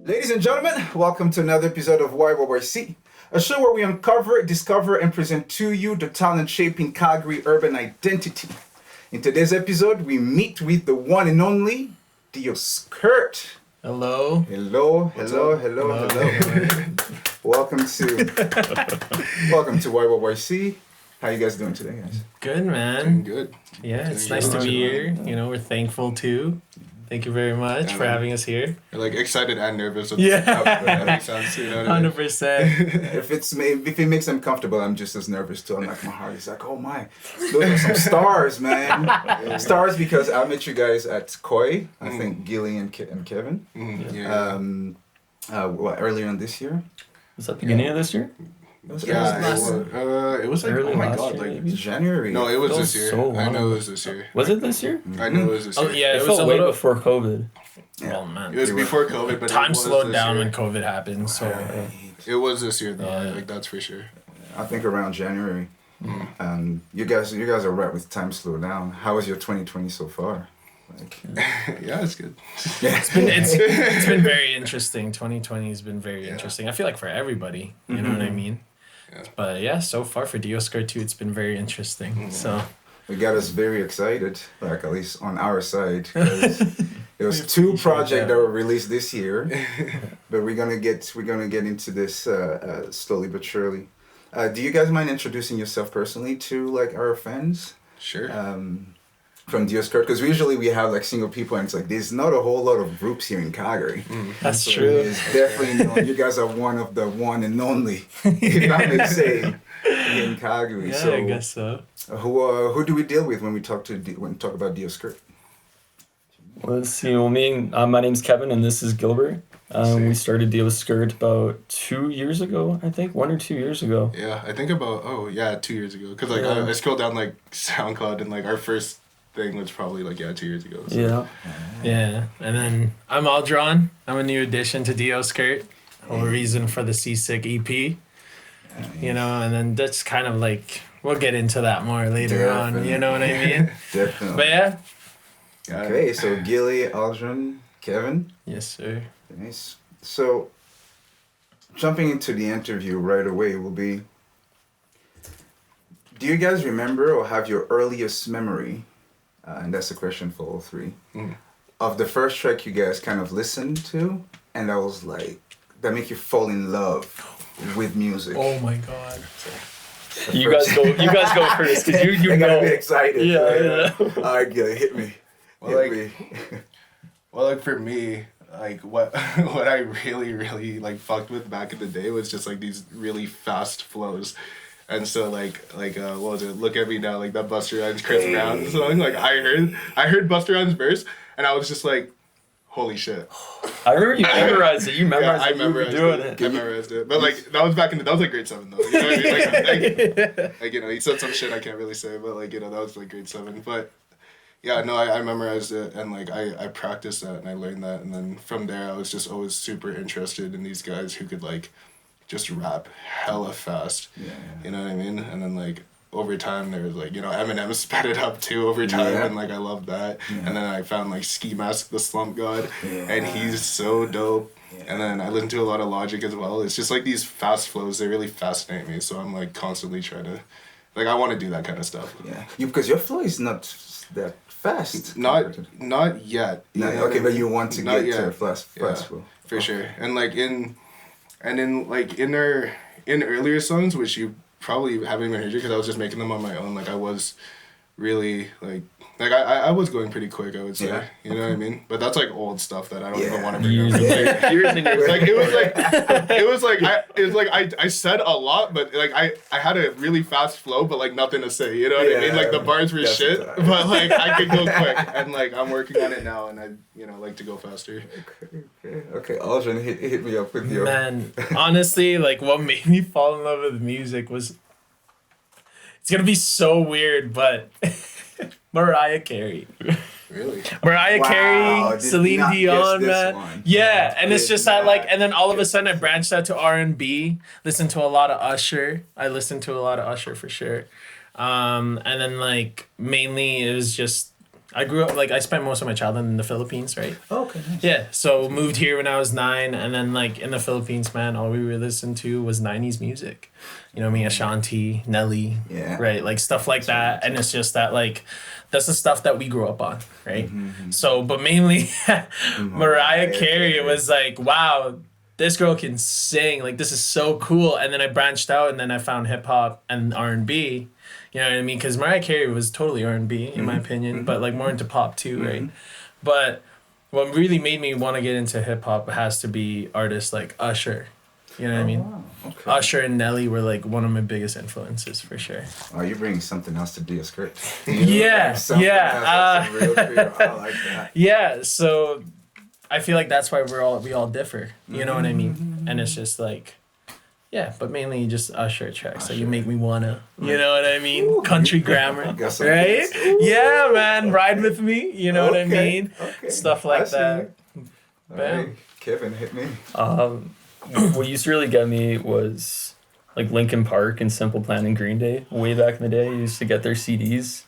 Ladies and gentlemen, welcome to another episode of YYYC, a show where we uncover, discover, and present to you the talent shaping Calgary Urban Identity. In today's episode, we meet with the one and only DIOSKRT. Hello. Hello. Welcome to YYYC. How you guys doing today, guys? Good, man. Doing good. Yeah, it's nice to be here. You know, we're thankful too. Thank you very much for having us here. You're like excited and nervous. Yeah. Makes sense, you know what I mean? 100%. If it makes them comfortable, I'm just as nervous too. I'm like, my heart is like, oh my, those are some stars, man. Stars, because I met you guys at Koi. I think Gilly and Kevin. Earlier on this year. Was that the beginning of this year? It was like, Early oh my last god, year, like maybe? January. no, it was Feels this year. so I know long. it was this year. Was it this year? I know it was this year. Oh, yeah, It it was felt a way little... before COVID. Oh, man. It was before COVID, but Time it was slowed this down year. when COVID happened, so... It was this year though, Yeah. like that's for sure. I think around January. You guys are right with time slow down. How was your 2020 so far? Like, Yeah, it's good. It's been very interesting. 2020 has been very interesting. I feel like for everybody, you know what I mean? Yeah. But yeah, so far for DIOSKRT too, it's been very interesting. So... it got us very excited, like at least on our side, because there was two projects that were released this year, but we're gonna get into this slowly but surely. Do you guys mind introducing yourself personally to like our fans? Sure. From DIOSKRT, because usually we have like single people, and it's like there's not a whole lot of groups here in Calgary. That's So true. it's definitely you guys are one of the one and only, if I may say, in Calgary. Yeah, So I guess so. who do we deal with when we talk about DIOSKRT? Let's see. Well, my name's Kevin, and this is Gilbert. We started DIOSKRT about 2 years ago, I think, 1 or 2 years ago. Yeah, I think about 2 years ago. Cause like Yeah. I scrolled down like SoundCloud and like our first thing was probably like 2 years ago. So. Yeah. Yeah, and then I'm Aldron. I'm a new addition to DIOSKRT. Whole reason for the Seasick EP. You know, and then that's kind of like we'll get into that more later on. You know what I mean? Definitely. But yeah. Okay, so Gilly, Aldrin, Kevin. Yes, sir. Nice. So, jumping into the interview right away will be, do you guys remember or have your earliest memory, and that's a question for all three, of the first track you guys kind of listened to, and that was like, that make you fall in love with music? Oh my God. You guys go first, because you I gotta know. be excited. Yeah. All right, Gilly, hit me. Well, like for me, like what I really like fucked with back in the day was just like these really fast flows. And so like what was it? Look at Me Now, like that Busta Rhymes Chris Brown song. Like I heard Busta Rhymes verse and I was just like, holy shit. I remember you memorized it. You memorized I it. You were memorized doing it. it. I memorized it. But like that was like grade 7 though. You know what I mean? Like you know, he said some shit I can't really say, but like, you know, that was like grade 7. But yeah, no, I memorized it and like I practiced that and I learned that, and then from there I was just always super interested in these guys who could like just rap hella fast. Yeah. You know what I mean? And then like over time there was like, you know, Eminem sped it up too over time, and like I loved that. And then I found like Ski Mask the Slump God, and he's so dope. And then I listened to a lot of Logic as well. It's just like these fast flows, they really fascinate me, so I'm like constantly trying to, like, I want to do that kind of stuff. Yeah, because your flow is not that fast. Not yet. No, You know what okay, I but mean? you want to Not get to yet. fast flow. For sure. And like in earlier songs, which you probably haven't even heard, because I was just making them on my own, like I was really like I was going pretty quick, I would say. Yeah. You know what I mean? But that's like old stuff that I don't even want to bring Years up. and years and years. Like I said a lot, but like I had a really fast flow, but like nothing to say. You know what I mean? Like the bars were That's shit, the time. but like I could go quick, and like I'm working on it now, and I like to go faster. Okay. Aldrin, hit me up with your. Man, honestly, like what made me fall in love with music was, it's gonna be so weird, but Mariah Carey. Really? Mariah Wow, Carey, did Celine not guess Dion, this man. one. Yeah, and it's Did just that like, not and then all of a guess sudden I this branched out to R&B, listened to a lot of Usher. I listened to a lot of Usher for sure. And then like mainly it was just I grew up, like, I spent most of my childhood in the Philippines, right? Oh, okay. Nice. Yeah, so moved here when I was 9, and then, like, in the Philippines, man, all we would listen to was 90s music. You know what I mean? Ashanti, Nelly, Yeah. right? Like, stuff like that. And it's just that, like, that's the stuff that we grew up on, right? So, but mainly, Mariah Carey was like, wow, this girl can sing. Like, this is so cool. And then I branched out, and then I found hip-hop and R&B. You know what I mean? Because Mariah Carey was totally R&B, in my opinion, but, like, more into pop, too, right? But what really made me want to get into hip-hop has to be artists like Usher. You know what I mean? Wow. Okay. Usher and Nelly were, like, one of my biggest influences, for sure. Oh, you're bringing something else to DIOSKRT. Yeah, yeah. Real clear. I like that. Yeah, so I feel like that's why we all differ. You know what I mean? And it's just like, yeah, but mainly just Usher tracks that you make me wanna. You know what I mean? Ooh, Country grammar, got some right? hits. Yeah, man, ride with me. You know what I mean? Okay. Stuff I like see that. you. All Bam. right. Kevin, hit me. What used to really get me was like Linkin Park and Simple Plan and Green Day. Way back in the day, I used to get their CDs.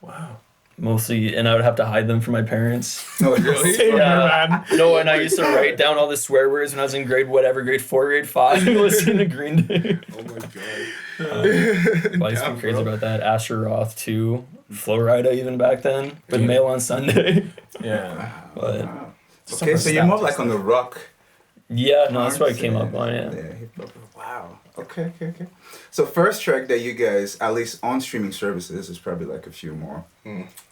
Wow. Mostly, and I would have to hide them from my parents. No, really? Same here, man. No, and I used to write down all the swear words when I was in grade 4, grade 5, listening to Green Day. Oh my god. I used to be crazy about that. Asher Roth too. Flo Rida even back then. With Mail on Sunday. Yeah. But Wow. Okay, so you're more like on the rock. yeah, no, that's what I came up on, yeah. Hip-hop. Wow. Okay. So first track that you guys, at least on streaming services, there's probably like a few more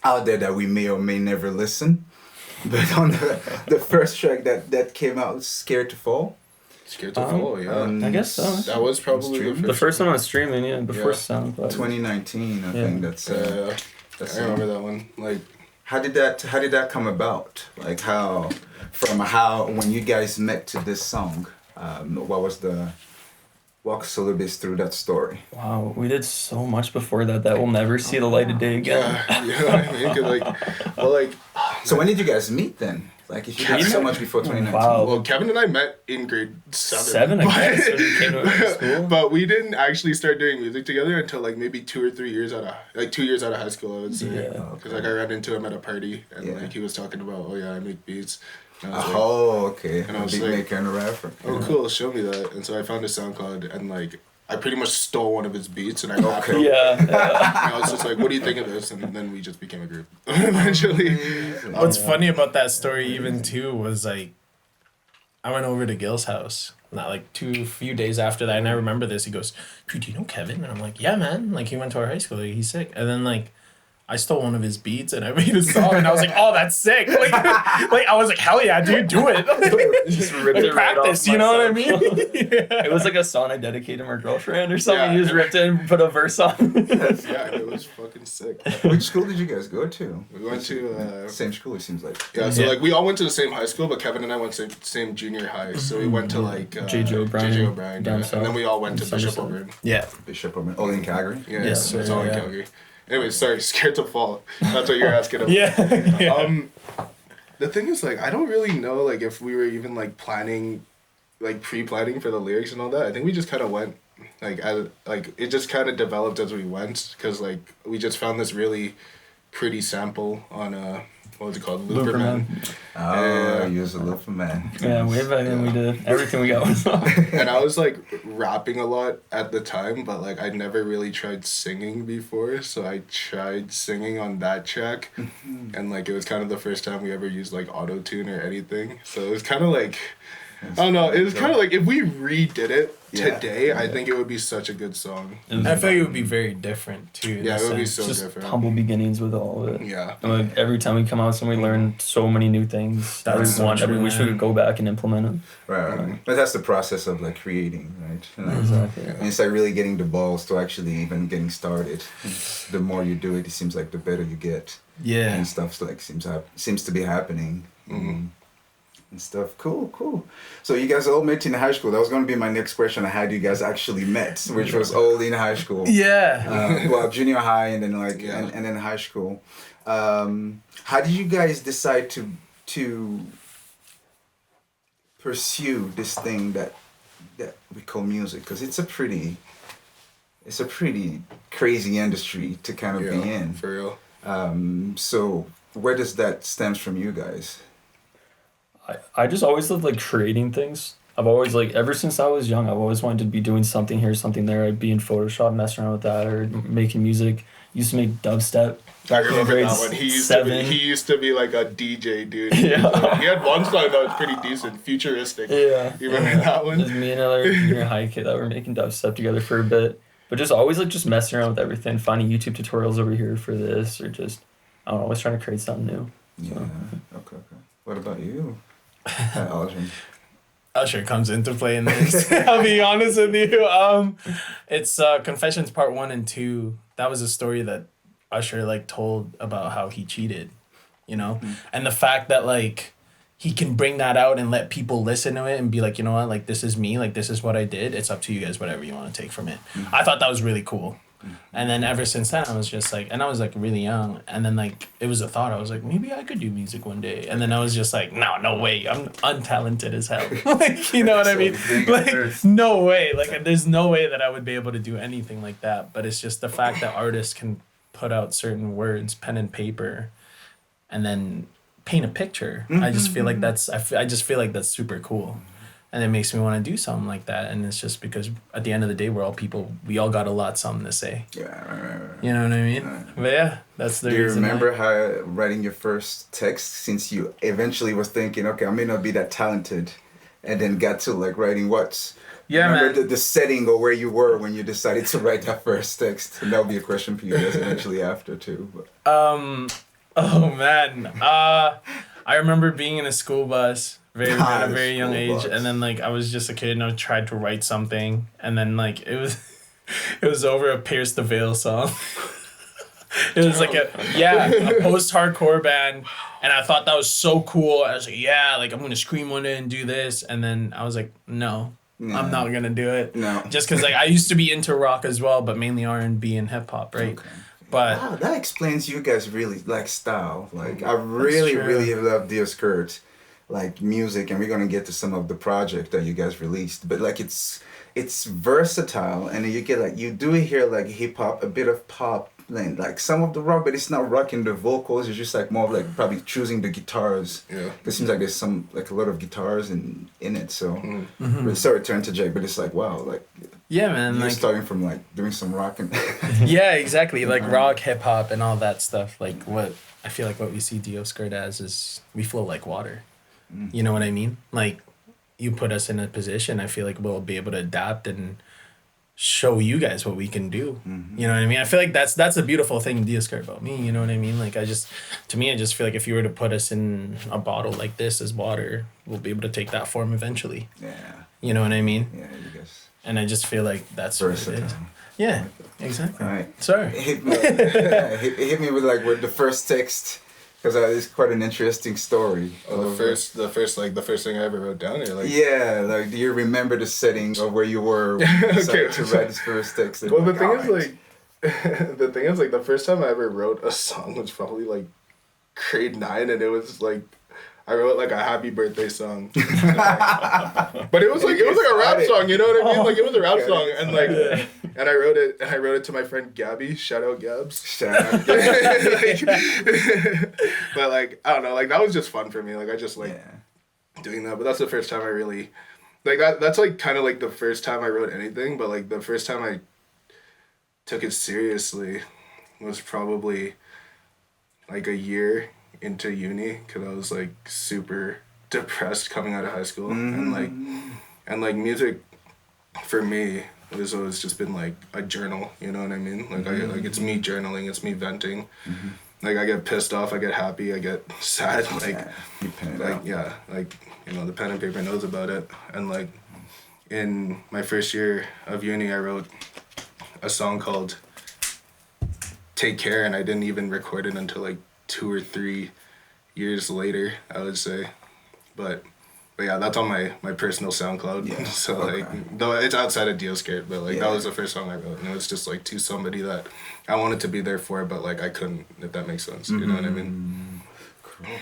out there that we may or may never listen. But on the first track that came out, Scared to Fall. Scared to Fall, yeah. I guess so. That was probably The first one I was streaming, yeah, before Yeah. SoundCloud. 2019, I think that's. I remember that one. Like, How did that come about? Like how when you guys met to this song, walk us a little bit through that story. Wow, we did so much before that will never see the light of day again. yeah, you know what I mean? 'Cause like, So when did you guys meet then? Like if you did so much before 2019. Wow. well, Kevin and I met in grade 7. 7, I guess, when we came to school. But we didn't actually start doing music together until like maybe 2 or 3 years out of 2 years out of high school, I would say. Yeah. Because like I ran into him at a party and Yeah. like he was talking about, oh yeah, I make beats. And I was like, Oh, okay. And I was Beat like, maker and a rapper. oh cool, show me that. And so I found his SoundCloud and like I pretty much stole one of his beats and I rapped it. Yeah. And I was just like, what do you think of this? And then we just became a group eventually. What's funny about that story even too was like I went over to Gil's house not like few days after that, and I remember this. He goes, dude, do you know Kevin? And I'm like, yeah, man. Like he went to our high school. Like, he's sick. And then like I stole one of his beats and I made a song and I was like, oh, that's sick. Like I was like, hell yeah, dude, do it. Just ripped it right Practice, off you know what I myself. mean? Yeah. It was like a song I dedicated to my girlfriend or something. Yeah. You just ripped it and put a verse on. Yeah, it was fucking sick. Which school did you guys go to? We went to Same school, it seems like. yeah, so like we all went to the same high school, but Kevin and I went to same junior high. So we went to like J.J. O'Brien, J.J. O'Brien, down yeah. south, And then we all went to in Bishop Somerset. Auburn. Yeah. Bishop all in Calgary. Yeah, Yes, so it's sir, all in yeah. Calgary. Anyway, sorry, Scared to Fall. That's what you're asking about. Yeah. The thing is, like, I don't really know, like, if we were even, like, planning, like, pre-planning for the lyrics and all that. I think we just kind of went, like, it just kind of developed as we went, because, like, we just found this really pretty sample on, what was it called? Looperman. Oh, you was a little man. Yeah, way back then we did everything we got was And I was, like, rapping a lot at the time, but, like, I'd never really tried singing before, so I tried singing on that track, and, like, it was kind of the first time we ever used, like, auto-tune or anything, so it was kind of, like, I don't know, it was kind of like, if we redid it today, I think it would be such a good song. I feel like it would be very different too. in Yeah, a it would be sense. so just different. humble beginnings with all of it. Yeah. And like every time we come out, we learn so many new things. That's so true, We wish we man. could go back and implement them. Right. But that's the process of like creating, right? You know, Exactly. And it's like really getting the balls to actually even getting started. The more you do it, it seems like the better you get. Yeah. And stuff's like seems to be happening. And stuff. Cool. So you guys all met in high school. That was going to be my next question. How do you guys actually met? Which was all in high school. Yeah. Well, junior high and then Yeah. and then high school. How did you guys decide to pursue this thing that we call music? Because it's a pretty crazy industry to kind of be in. For real. So where does that stems from you guys? I just always loved like creating things. I've always like ever since I was young, I've always wanted to be doing something here, something there. I'd be in Photoshop messing around with that or making music. Used to make dubstep. I remember Grade that one. He used to be like a DJ dude. Yeah. He had one song that was pretty decent, futuristic. Yeah. You remember that one? Just me and another junior high kid that were making dubstep together for a bit. But just always like just messing around with everything, finding YouTube tutorials over here for this or just I don't know, always trying to create something new. Yeah. Okay. What about you, Aldrin? Usher comes into play in this. I'll be honest with you. It's Confessions Part 1 and 2. That was a story that Usher like told about how he cheated, you know? And the fact that like he can bring that out and let people listen to it and be like, you know what, like this is me, like this is what I did. It's up to you guys, whatever you want to take from it. I thought that was really cool. And then ever since then, I was just like, and I was like really young. And then like, it was a thought. I was like, maybe I could do music one day. And then I was just like, no way. I'm untalented as hell. Like, you know what I mean? Like, no way. Like, there's no way that I would be able to do anything like that. But it's just the fact that artists can put out certain words, pen and paper, and then paint a picture. I just feel like I just feel like that's super cool. And it makes me want to do something like that. And it's just because at the end of the day, we're all people. We all got a lot something to say. Yeah, right. You know what I mean? Right. But yeah, that's the reason. Do you remember how writing your first text, since you eventually was thinking, okay, I may not be that talented, and then got to like writing what? Yeah, remember man. The setting or where you were when you decided to write that first text? And that'll be a question for you guys eventually after too. But. Oh man. I remember being in a school bus. At a very young age, and then like I was just a kid and I tried to write something, and then like it was over a Pierce the Veil song. It was like a post-hardcore band, and I thought that was so cool. I was like, yeah, like I'm gonna scream one day and do this, and then I was like, no. I'm not gonna do it. No, just because like I used to be into rock as well, but mainly R&B and hip hop, right? Okay. But wow, that explains you guys really like style. Like I really love DIOSKRT. Like music, and we're gonna get to some of the project that you guys released, but like it's versatile, and you get like you do hear like hip hop, a bit of pop, like some of the rock, but it's not rocking the vocals. It's just like more of like probably choosing the guitars. Yeah, it seems like there's some like a lot of guitars in it. So sorry to interject, but it's like wow, like yeah, man, you're like starting from like doing some rock and yeah, exactly, like rock, hip hop, and all that stuff. Like what I feel like what we see DIOSKRT as is we flow like water. You know what I mean? Like, you put us in a position, I feel like we'll be able to adapt and show you guys what we can do. You know what I mean? I feel like that's a beautiful thing DIOSKRT about me. You know what I mean? Like, I just feel like if you were to put us in a bottle like this as water, we'll be able to take that form eventually. Yeah. You know what I mean? Yeah, you guess. And I just feel like that's versatile. What it is. Yeah, exactly. All right. Sorry. Hit me with like with the first text. Because it's quite an interesting story. Oh, the first thing I ever wrote down here, like yeah, like do you remember the setting of where you were when you decided to write this first text? Well, the thing is like the first time I ever wrote a song was probably like grade 9, and it was like I wrote like a happy birthday song, but it was like a rap song, you know what I mean? Like it was a rap song, and like and I wrote it to my friend Gabby. Shout out Gabs. Shout out. But like I don't know, like that was just fun for me. Like I just like doing that. But that's the first time I really like that. That's like kind of like the first time I wrote anything. But like the first time I took it seriously was probably like a year into uni, because I was like super depressed coming out of high school, and like music for me has always just been like a journal, you know what I mean? Like it's me journaling, it's me venting. Like I get pissed off, I get happy, I get sad, like you pen it out. Yeah, like you know the pen and paper knows about it. And like in my first year of uni, I wrote a song called Take Care, and I didn't even record it until like 2 or 3 years later, I would say. But yeah, that's on my personal SoundCloud. Yeah. So like though it's outside of DIOSKRT, but like that was the first song I wrote, and it was just like to somebody that I wanted to be there for, but like I couldn't, if that makes sense. You know what I mean?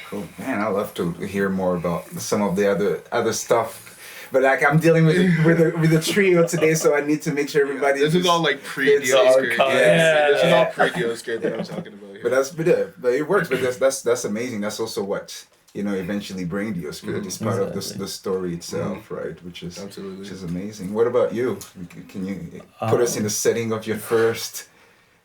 Cool. Man, I'd love to hear more about some of the other stuff. But like I'm dealing with a trio today, so I need to make sure everybody. This is all like pre-DIOSKRT. Yeah. This is all pre-DIOSKRT that I'm talking about here. But it works. But that's amazing. That's also what eventually bring DIOSKRT. It's part of the story itself, right? Which is amazing. What about you? Can you put us in the setting of your first?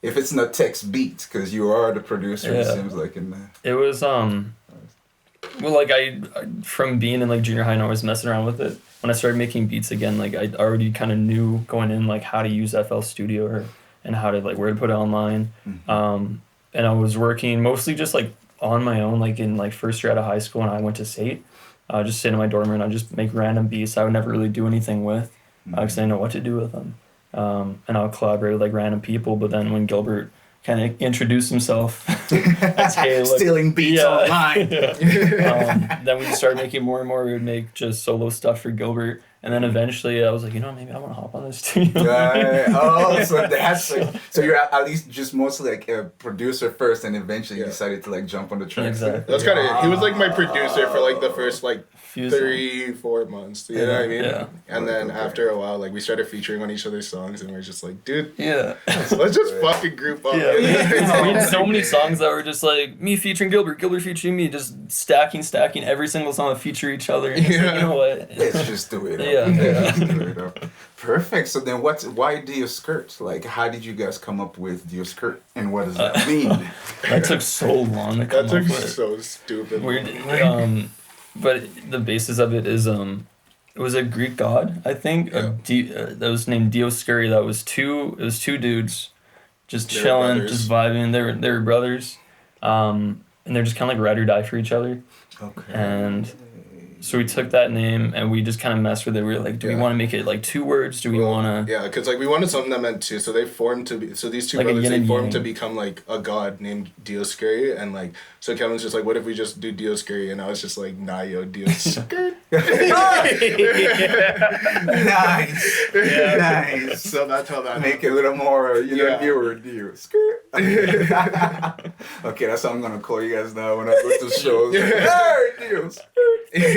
If it's not text beat, because you are the producer, it seems like in the. It was well, like I from being in like junior high and always messing around with it. When I started making beats again, like I already kind of knew going in like how to use FL Studio and how to like where to put it online. And I was working mostly just like on my own, like in like first year out of high school when I went to SAIT. Just sit in my dorm room and I'd just make random beats I would never really do anything with because I didn't know what to do with them. And I'll collaborate with like random people. But then when Gilbert kind of introduced himself as hey, look, stealing beats online. Then we started making more and more. We would make just solo stuff for Gilbert. And then eventually I was like, maybe I want to hop on this too. So you're at least just mostly like a producer first, and eventually you decided to like jump on the track. Exactly. That's kind of it. He was like my producer for like the first like 3-4 months. You know what I mean? Yeah. And then after a while, like we started featuring on each other's songs, and we are just like, dude, let's just fucking group up. Yeah. We had so many songs that were just like me featuring Gilbert featuring me, just stacking every single song that feature each other. And like, you know what? Let's just do it. Yeah. Perfect. So then why DIOSKRT? Like, how did you guys come up with DIOSKRT, and what does that mean? That took so long to come up with. That took so stupid. But the basis of it is it was a Greek god, I think. That was named DIOSKRT. It was two dudes just chilling, just vibing. They were brothers. And they're just kind of like ride or die for each other. Okay. And so we took that name and we just kind of messed with it. We were like, do we want to make it like 2 words? Do we want to... Yeah, because like we wanted something that meant 2. So they formed to be... So these two like brothers, they formed to become like a god named DIOSKRT. And like, so Kevin's just like, what if we just do DIOSKRT? And I was just like, nah, yo, DIOSKRT. Nice. Yeah. Nice. So that's how that make it a little more, newer, DIOSKRT. Okay, that's how I'm going to call you guys now when I go to shows. Hey, DIOSKRT.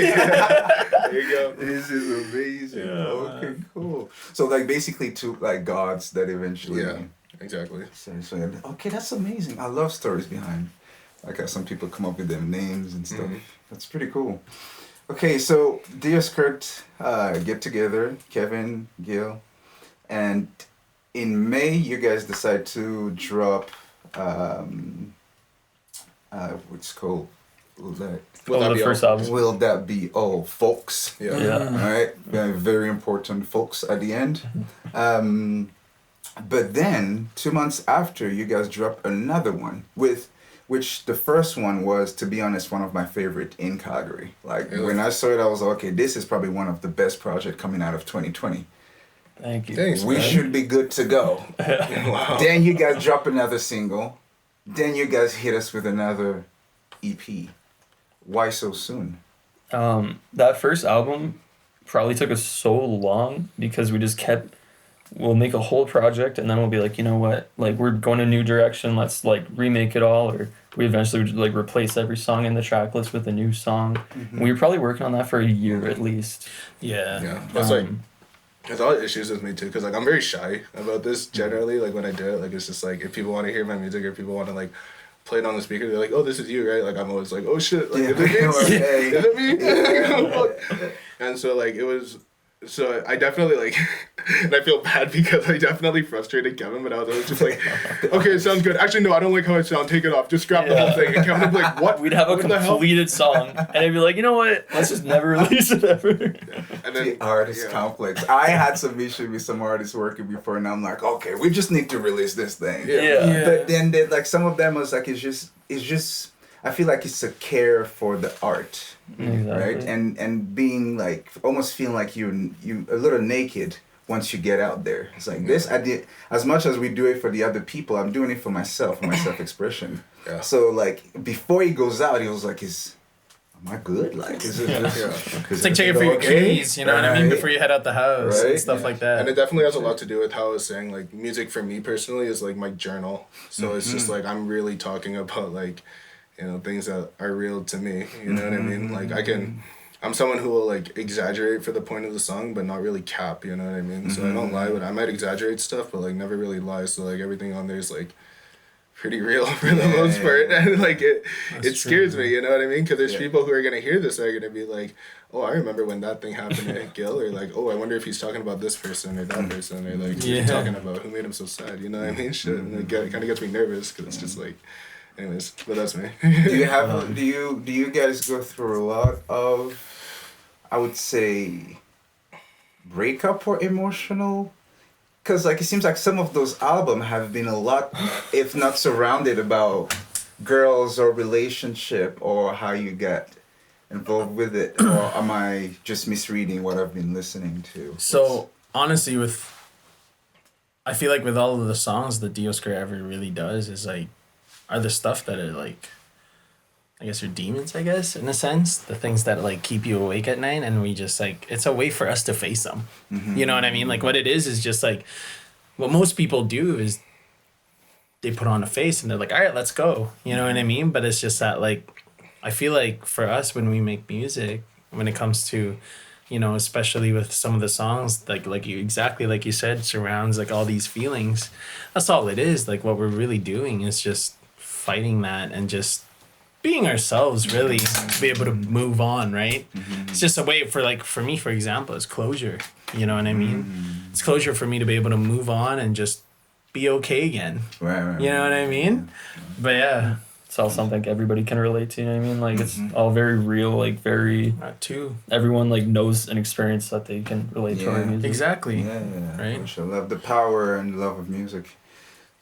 There you go. This is amazing. Yeah. Okay, cool. So like basically 2 like gods that eventually. Yeah, exactly. So okay, that's amazing. I love stories behind, like how some people come up with their names and stuff. That's pretty cool. Okay, so DIOSKRT get together, Kevin, Gil, and in May you guys decide to drop what's called. First album. Will that be all, folks? Yeah. All right. Very important, folks, at the end. But then 2 months after, you guys dropped another one which the first one was, to be honest, one of my favorite in Calgary. Like when I saw it, I was like, okay, this is probably one of the best projects coming out of 2020. Thank you. Thanks, we should be good to go. Wow. Then you guys drop another single. Then you guys hit us with another EP. Why so soon? That first album probably took us so long because we just we'll make a whole project and then we'll be like, you know what, like we're going a new direction, let's like remake it all, or we eventually would like replace every song in the track list with a new song. We were probably working on that for a year at least. Yeah. That's like there's a lot of issues with me too, because like I'm very shy about this generally. Like when I do it, like it's just like if people want to hear my music or people want to like play it on the speaker, they're like, oh, this is you, right? Like I'm always like, oh shit, like is it me? And so like it was, so I definitely like, and I feel bad because I definitely frustrated Kevin, but I was always just like, okay, it sounds good. Actually, no, I don't like how it sounds. Take it off. Just scrap the whole thing. And Kevin would be like, what? We'd have a completed song, and I'd be like, you know what? Let's just never release it ever. And then the artist complex. I had some issue with some artists working before, and I'm like, okay, we just need to release this thing. Yeah. But then like some of them was like, it's just. I feel like it's a care for the art, right? And being like almost feeling like you a little naked once you get out there. It's like this. I did as much as we do it for the other people. I'm doing it for myself, for my self-expression. Yeah. So like before he goes out, he was like, am I good? Like, is it it's like checking for your keys, you know what I mean, before you head out the house and stuff like that. And it definitely has a lot to do with how I was saying, like, music for me personally is like my journal. So it's just like I'm really talking about like, you know, things that are real to me. You know what I mean? Like I I'm someone who will like exaggerate for the point of the song, but not really cap. You know what I mean? So I don't lie, but I might exaggerate stuff, but like never really lie. So like everything on there is like pretty real for the most part, and like it scares me. You know what I mean? Because there's people who are gonna hear this that are gonna be like, oh, I remember when that thing happened to Gil, or like, oh, I wonder if he's talking about this person or that person, or like, who's he talking about? Who made him so sad? You know what I mean? Shit, and it kind of gets me nervous because it's just like, anyways. But that's me. Do you have? Do you guys go through a lot of, I would say, breakup or emotional? Because like it seems like some of those albums have been a lot, if not surrounded about girls or relationship or how you get involved with it, or am I just misreading what I've been listening to? So honestly, I feel like with all of the songs that DIOSKRT ever really does is like, are the stuff that are like, I guess are demons, I guess, in a sense, the things that like keep you awake at night, and we just like, it's a way for us to face them. You know what I mean? Like what it is just like, what most people do is they put on a face and they're like, all right, let's go. You know what I mean? But it's just that like, I feel like for us when we make music, when it comes to, you know, especially with some of the songs, like you exactly like you said, surrounds like all these feelings. That's all it is. Like what we're really doing is just fighting that and just being ourselves, really, to be able to move on, right? It's just a way for me, for example, it's closure. You know what I mean? It's closure for me to be able to move on and just be okay again. Right. You know what I mean? But yeah. It's all something like everybody can relate to, you know what I mean? Like it's all very real, like very That too. everyone like knows an experience that they can relate to our music. Exactly. Yeah. Right? I love the power and love of music.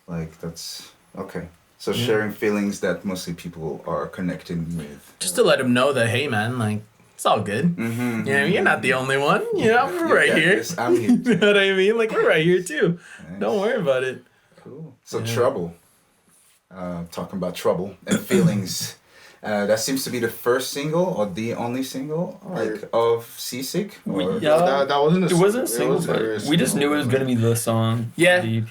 Like that's okay. So sharing feelings that mostly people are connecting with. Just to let them know that, hey man, like it's all good. You know, you're not the only one. You know, we're right here. Yes, I'm here. You know what I mean? Like we're right here too. Nice. Don't worry about it. Cool. So Trouble. Talking about trouble and feelings. That seems to be the first single or the only single like of Seasick. Or that wasn't It wasn't a single, was but a we just knew it was single. gonna be the song. Yeah. The EP.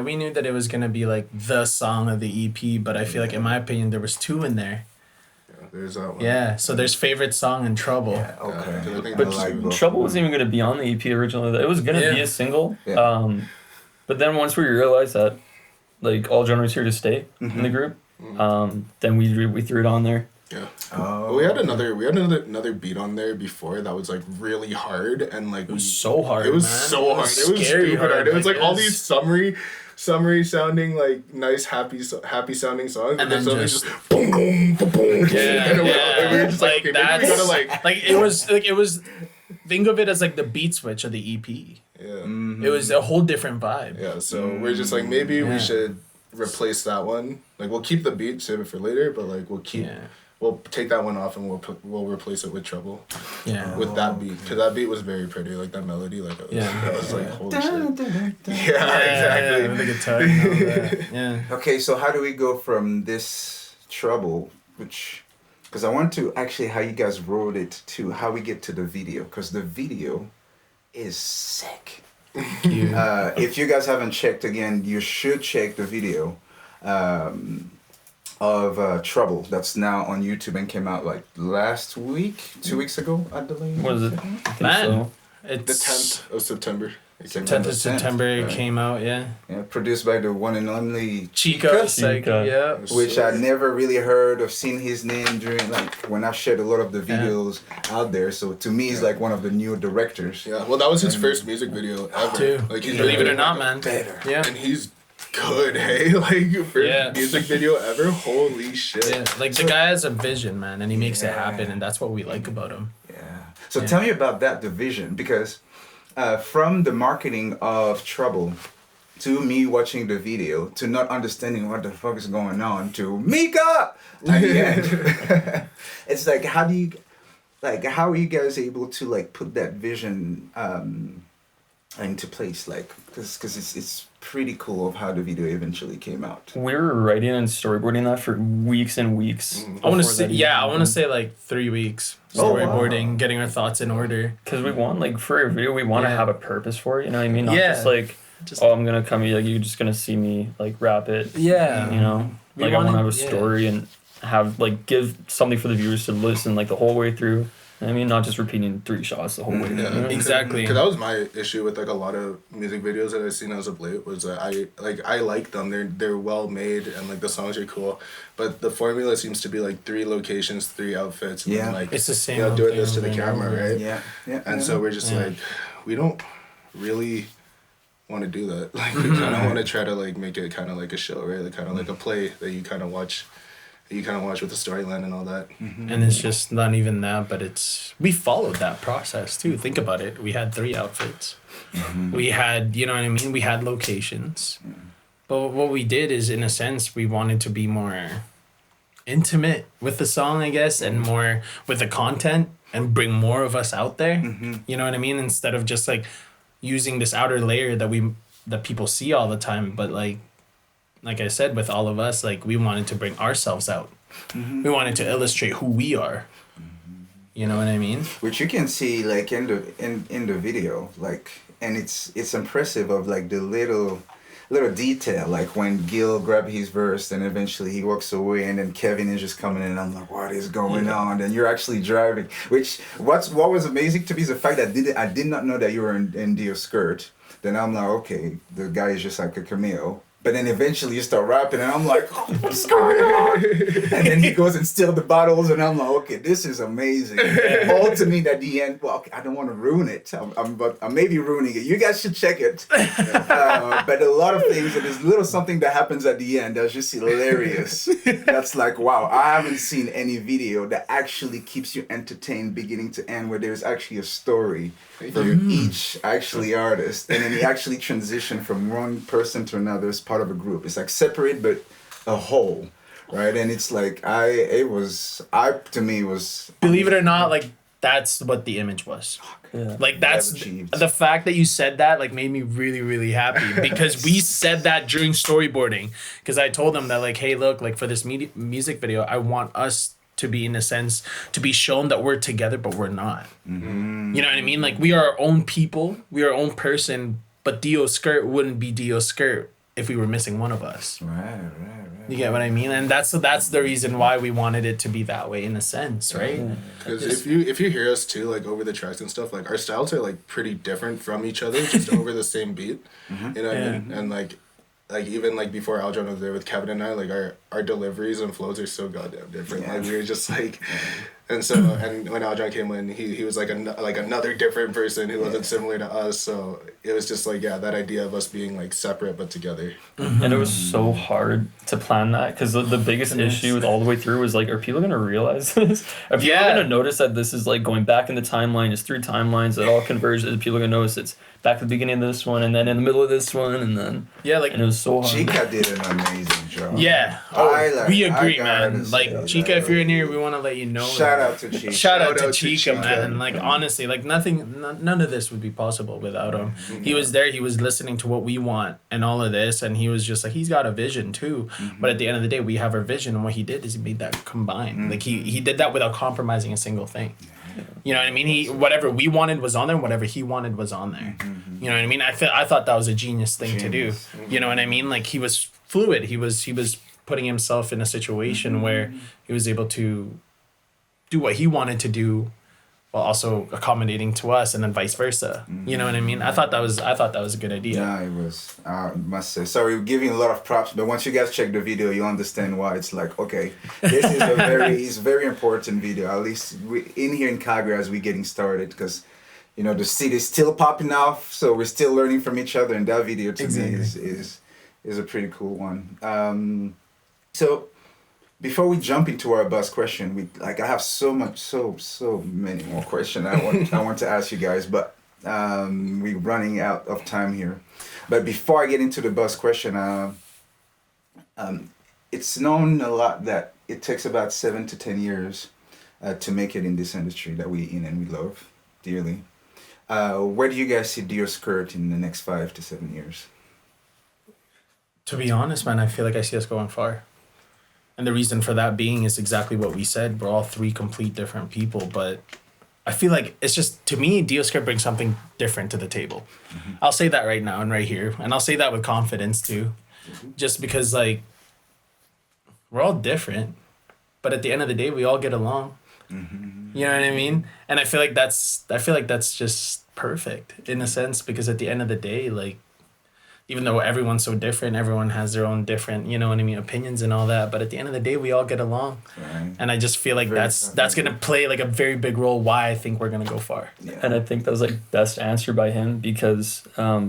We knew that it was gonna be like the song of the EP, but I feel like in my opinion there was two in there. There's that one. Yeah, so there's favorite song and Trouble. Yeah, okay. I think But I like both. Trouble wasn't even gonna be on the EP originally. It was gonna be a single. Yeah. But then once we realized that like all genres here to stay in the group, then we threw it on there. Yeah. Oh. We had another beat on there before that was like really hard and like It was so hard. It was man. so hard. It was scary stupid hard. It was like all this. these summery sounding like nice happy sounding songs, And then then suddenly just- just boom boom boom boom. Yeah, and we were just like, like okay, maybe that's we gotta like like it was. Think of it as like the beat switch of the EP. yeah. It was a whole different vibe. Yeah, so we're just like maybe Yeah. we should replace that one. Like we'll keep the beat, save it for later, but like we'll take that one off and we'll replace it with Trouble. Yeah. With that beat, because that beat was very pretty, like that melody, like I was like holy shit. Yeah, with the guitar and all that. Yeah. Okay, so how do we go from this Trouble, which, because I want to actually how you guys wrote it to how we get to the video, because the video is sick. If you guys haven't checked again, you should check the video of Trouble that's now on YouTube and came out like last week, 2 weeks ago, I believe. What is it? I think Man. so. The It's 10th of September. It came 10th out. of September it Right. came out, yeah. Yeah, produced by the one and only Chica, Chica. yeah. which I never really heard or seen his name during like when I shared a lot of the videos out there. So to me, he's like one of the new directors. Yeah, well, that was his first music video ever. Too. Like he's Believe it really or not, man. Better. Yeah. and he's good. Hey, like first music video ever. Holy shit. Yeah. Like the guy has a vision, man, and he makes it happen, and that's what we like about him. Yeah. So tell me about that division, because from the marketing of Trouble to me watching the video to not understanding what the fuck is going on to Mika at the end. It's like how are you guys able to like put that vision into place, like because it's pretty cool of how the video eventually came out. We were writing and storyboarding that for weeks and weeks. I want to say like 3 weeks Oh, wow. storyboarding, getting our thoughts in order. Because we want, like, for a video, we want to have a purpose for it, you know what I mean? Not Yeah. just like, I'm going to come here, like, you're just going to see me, like, rap it. Yeah. You know? We Like, I want to wanted- have a story, and have like give something for the viewers to listen like the whole way through. I mean, not just repeating 3 shots the whole way. Yeah, You know? Exactly. Because that was my issue with like a lot of music videos that I've seen as of late was that I like them. They're well made and like the songs are cool, but the formula seems to be like 3 locations, 3 outfits. And then, like It's the same you know, old doing thing this to the over and camera, over. right? Yeah. And so we're just like, we don't really want to do that. Like we kind of want to try to like make it kind of like a show, right? Like kind of like a play that you kind of watch. You kind of watch with the storyline and all that. And it's just not even that, but we followed that process too. Think about it. We had 3 outfits. We had, you know what I mean? We had locations. But what we did is, in a sense, we wanted to be more intimate with the song, I guess, and more with the content and bring more of us out there. You know what I mean? Instead of just like using this outer layer that people see all the time, but like I said, with all of us, like we wanted to bring ourselves out. We wanted to illustrate who we are. You know what I mean? Which you can see like in the video, like, and it's impressive of like the little detail, like when Gil grabbed his verse and eventually he walks away and then Kevin is just coming in and I'm like, what is going on? And you're actually driving. Which what was amazing to me is the fact that I did not know that you were in DIOSKRT. Then I'm like, okay, the guy is just like a cameo. But then eventually you start rapping and I'm like, oh, what's going on? And then he goes and steals the bottles and I'm like, okay, this is amazing. All to me at the end, well, I don't want to ruin it. I'm maybe ruining it. You guys should check it. But a lot of things, and there's little something that happens at the end that's just hilarious. That's like, wow, I haven't seen any video that actually keeps you entertained beginning to end where there's actually a story from each actually artist. And then you actually transition from one person to another as part of a group. It's like separate but a whole, right? And it's like to me it was, Believe it or not, like that's what the image was. Yeah. Like that's the fact that you said that like made me really, really happy because we said that during storyboarding, because I told them that like, hey, look, like for this music video, I want us to be, in a sense, to be shown that we're together, but we're not. You know what I mean? Like we are our own people, we are our own person, but DIOSKRT wouldn't be DIOSKRT if we were missing one of us. right. You get what I mean? And that's the reason why we wanted it to be that way, in a sense, right? Because if you hear us too, like over the tracks and stuff, like our styles are like pretty different from each other, just over the same beat. You know what I mean? And like even like before Aldron was there with Kevin and I, like our deliveries and flows are so goddamn different. Like we were just like, and so and when Aldron came in, he was like another different person who wasn't similar to us. So it was just like that idea of us being like separate but together. And it was so hard to plan that because the biggest issue with all the way through was like, are people gonna realize this? Are people gonna notice that this is like going back in the timeline? It's 3 timelines that all converge. People are gonna notice it's back at the beginning of this one and then in the middle of this one and then and it was so hard. Chica did an amazing job. Yeah, we agree, man. Like Chica, if you're in here, we want to let you know. Shout out to Chica. Shout out to Chica, man. Like honestly, like none of this would be possible without him. He was there. He was listening to what we want and all of this, and he was just like, he's got a vision too. But at the end of the day, we have our vision, and what he did is he made that combine. Like he did that without compromising a single thing. You know what I mean? Whatever we wanted was on there. Whatever he wanted was on there. You know what I mean? I thought that was a genius thing to do. You know what I mean? Like he was fluid. He was putting himself in a situation where he was able to do what he wanted to do while also accommodating to us, and then vice versa. You know what I mean? I thought that was a good idea. Yeah, it was. I must say, sorry, we're giving a lot of props, but once you guys check the video, you understand why it's like, okay, this is it's a very important video. At least in here in Calgary as we're getting started, because you know the city's still popping off, so we're still learning from each other. And that video to me is a pretty cool one. So before we jump into our bus question, I have so many more questions I want to ask you guys, but we're running out of time here. But before I get into the bus question, it's known a lot that it takes about 7 to 10 years to make it in this industry that we're in and we love dearly. Where do you guys see DIOSKRT in the next 5 to 7 years? To be honest, man, I feel like I see us going far. And the reason for that being is exactly what we said. We're all 3 complete different people, but I feel like it's just, to me, DIOSKRT brings something different to the table. I'll say that right now and right here. And I'll say that with confidence too. Just because, like, we're all different. but at the end of the day, we all get along. You know what I mean? And I feel like that's just perfect in a sense, because at the end of the day, like, even though everyone's so different, everyone has their own different, you know what I mean, opinions and all that. But at the end of the day, we all get along. Right. And I just feel like that's gonna play like a very big role why I think we're gonna go far. Yeah. And I think that was like best answer by him, because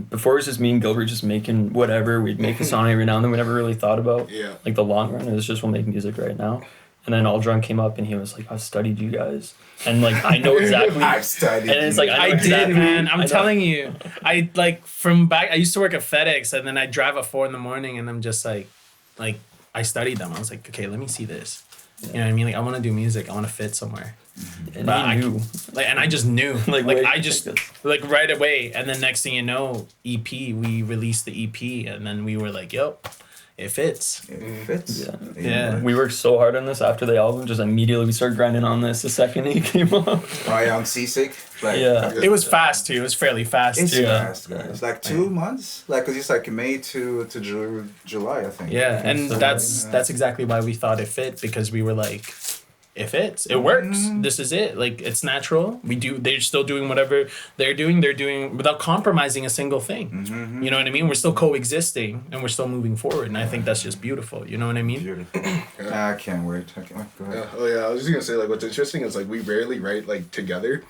before it was just me and Gilbert just making whatever. We'd make a song every now and then. We never really thought about like the long run. It was just we'll make music right now. And then Aldron came up and he was like, I've studied you guys. And like, I know exactly. I've studied. And it's like, I did, man. I'm telling you. I like from back, I used to work at FedEx, and then I drive at 4 a.m. and I'm just like I studied them. I was like, okay, let me see this. You know what I mean? Like, I want to do music. I want to fit somewhere. And I knew. And I just knew. Like I just, like right away. And then next thing you know, EP, we released the EP, and then we were like, yep. It fits. It fits. Yeah. We worked so hard on this after the album. Just immediately we started grinding on this the second it came up. Oh yeah, I'm seasick. Like, Yeah. It was fast too. It was fairly fast. It's too. fast, guys. Like 2 months. Like, cause it's like May to July, I think. Yeah, and So, that's exactly why we thought it fit, because we were like, it fits. It works. This is it. Like, it's natural. They're still doing whatever they're doing without compromising a single thing. You know what I mean? We're still coexisting and we're still moving forward. And I think that's just beautiful. You know what I mean? Beautiful. I can't wait. Go ahead. Oh yeah, I was just gonna say, like, what's interesting is like we rarely write like together,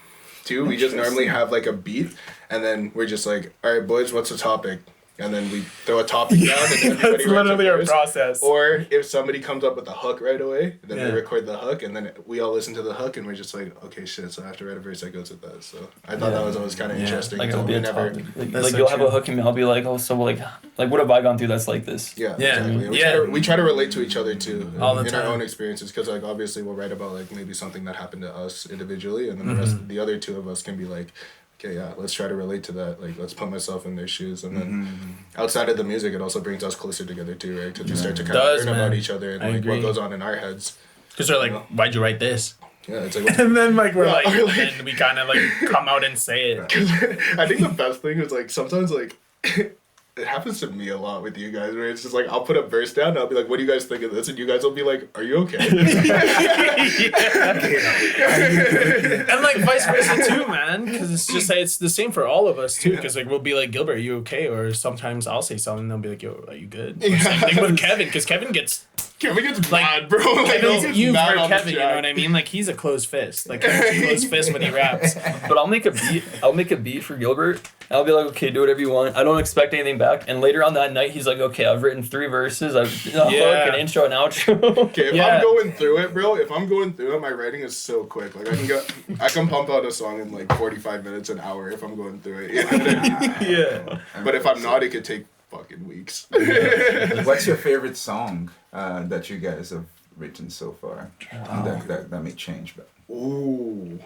too. We just normally have like a beat, and then we're just like, all right, boys, what's the topic? And then we throw a topic down, and everybody That's literally our writes process. Or if somebody comes up with a hook right away, then they record the hook, and then we all listen to the hook, and we're just like, okay, shit, so I have to write a verse that goes with that. So I thought that was always kind of interesting. Like it'll be a topic. Like so you'll have true. a hook and I'll be like, oh, so like what have I gone through that's like this? Yeah, Yeah. exactly. We try to relate to each other too All the in time. our own experiences, because like obviously we'll write about like maybe something that happened to us individually, and then the other two of us can be like, okay, yeah, let's try to relate to that. Like, let's put myself in their shoes, and then outside of the music, it also brings us closer together too, right? Because we start to kind of learn about each other and like what goes on in our heads. Because they're like, why'd you write this? Yeah, it's like. And then like and we kind of like come out and say it. I think the best thing is like sometimes like. It happens to me a lot with you guys, where it's just like I'll put a verse down and I'll be like, what do you guys think of this? And you guys will be like, are you okay? And like vice versa too, man. Because it's just it's the same for all of us too. Because like we'll be like, Gilbert, are you okay? Or sometimes I'll say something and they'll be like, yo, are you good? Or same thing with Kevin, because Kevin gets mad, bro. You've heard Kevin, you know what I mean? Like, he's a closed fist. Like, he's a closed fist when he raps. But I'll make a beat for Gilbert. And I'll be like, okay, do whatever you want. I don't expect anything back. And later on that night, he's like, okay, I've written 3 verses. I've hook, an intro, an outro. Okay, if I'm going through it, bro, my writing is so quick. Like, I can pump out a song in like 45 minutes, an hour if I'm going through it. You know what I mean? Yeah. But if I'm not, it could take fucking weeks. What's your favorite song that you guys have written so far? That may change, but. Ooh.